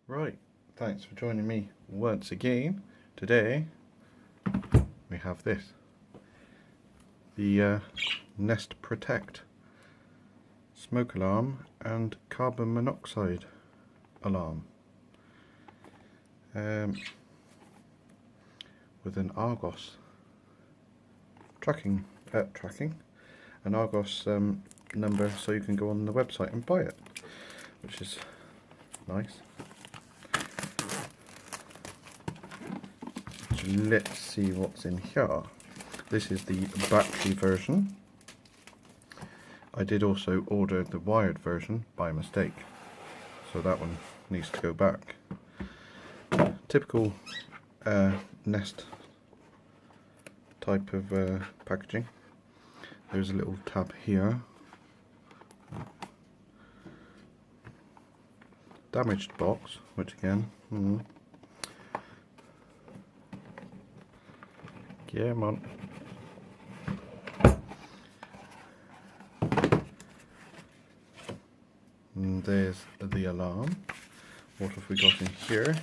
Right, thanks for joining me once again. Today we have this, the Nest Protect smoke alarm and carbon monoxide alarm with an Argos tracking, an Argos number, so you can go on the website and buy it, which is nice. Let's see what's in here. This is the battery version. I did also order the wired version by mistake, so that one needs to go back. Typical Nest type of packaging. There's a little tab here. Damaged box, which again, yeah, man. And there's the alarm. What have we got in here?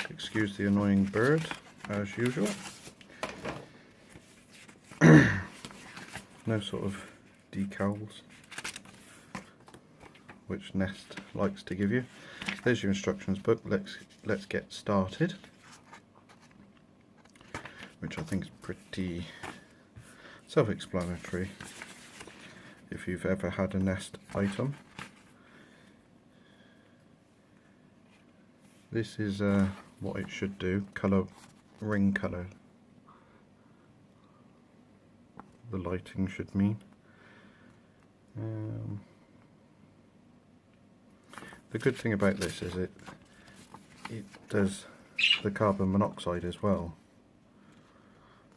Excuse the annoying bird, as usual. No sort of decals, which Nest likes to give you. There's your instructions book. Let's get started, which I think is pretty self-explanatory if you've ever had a Nest item. This is what it should do, ring colour. The lighting should mean. The good thing about this is it does the carbon monoxide as well.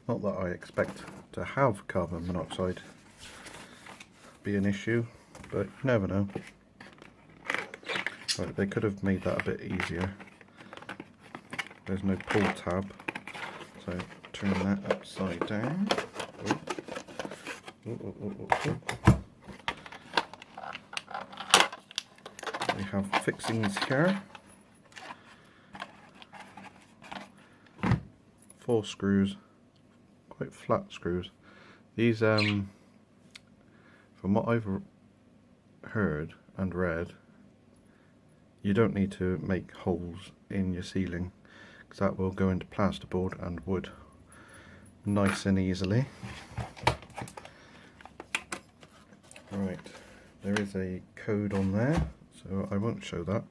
Not that I expect to have carbon monoxide be an issue, but you never know. Right, they could have made that a bit easier. There's no pull tab, so turn that upside down. We have fixings here. 4 screws, quite flat screws. These, from what I've heard and read, you don't need to make holes in your ceiling, because that will go into plasterboard and wood nice and easily. Right, there is a code on there, so I won't show that,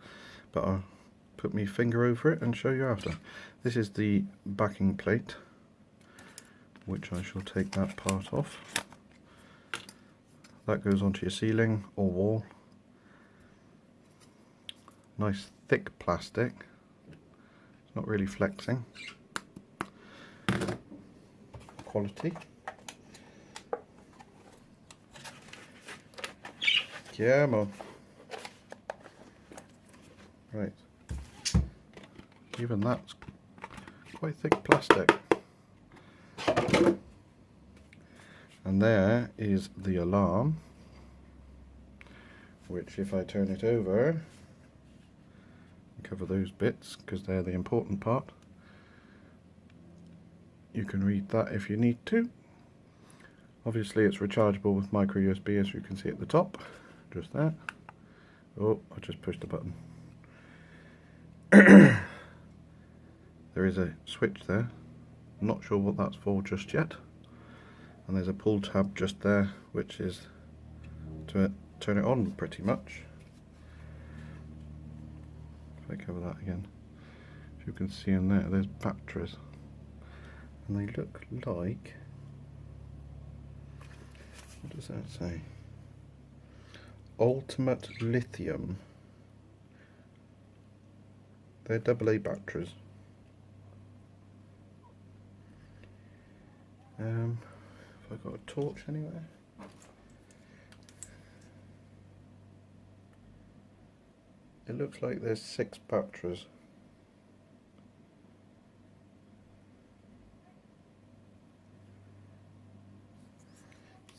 but I'll put my finger over it and show you after. This is the backing plate, which I shall take that part off. That goes onto your ceiling or wall. Nice thick plastic, it's not really flexing. Quality. Come on. Right. Even that's quite thick plastic. And there is the alarm, which if I turn it over, cover those bits because they're the important part. You can read that if you need to. Obviously it's rechargeable with micro USB, as you can see at the top. Just there. Oh, I just pushed a button. There is a switch there. I'm not sure what that's for just yet. And there's a pull tab just there, which is to turn it on pretty much. If I cover that again, if you can see in there, there's batteries. And they look like, what does that say? Ultimate lithium. They're AA batteries. Have I got a torch anywhere? It looks like there's 6 batteries.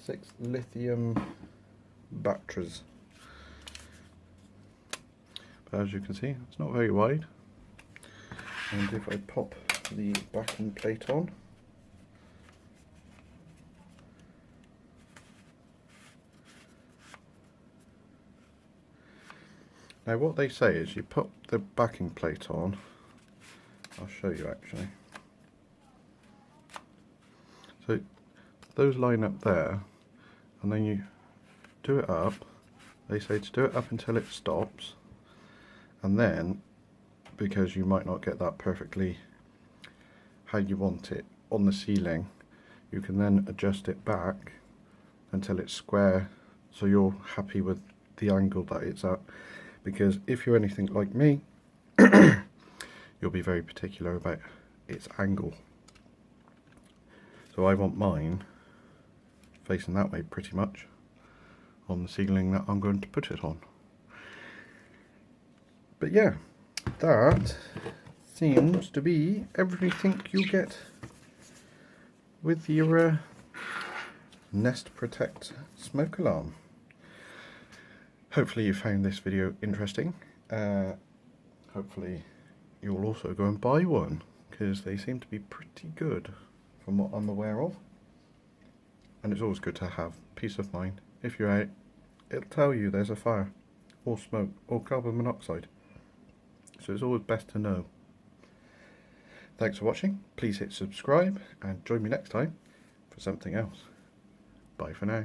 Six lithium batteries. But as you can see, it's not very wide. And if I pop the backing plate on, now what they say is you put the backing plate on, I'll show you actually. So those line up there, and then you do it up. They say to do it up until it stops, and then, because you might not get that perfectly how you want it on the ceiling, you can then adjust it back until it's square, so you're happy with the angle that it's at. Because if you're anything like me, you'll be very particular about its angle. So I want mine facing that way pretty much on the ceiling that I'm going to put it on. But yeah, that seems to be everything you get with your Nest Protect smoke alarm. Hopefully you found this video interesting. Hopefully you'll also go and buy one, because they seem to be pretty good from what I'm aware of. And it's always good to have peace of mind. If you're out, it'll tell you there's a fire, or smoke, or carbon monoxide. So it's always best to know. Thanks for watching. Please hit subscribe and join me next time for something else. Bye for now.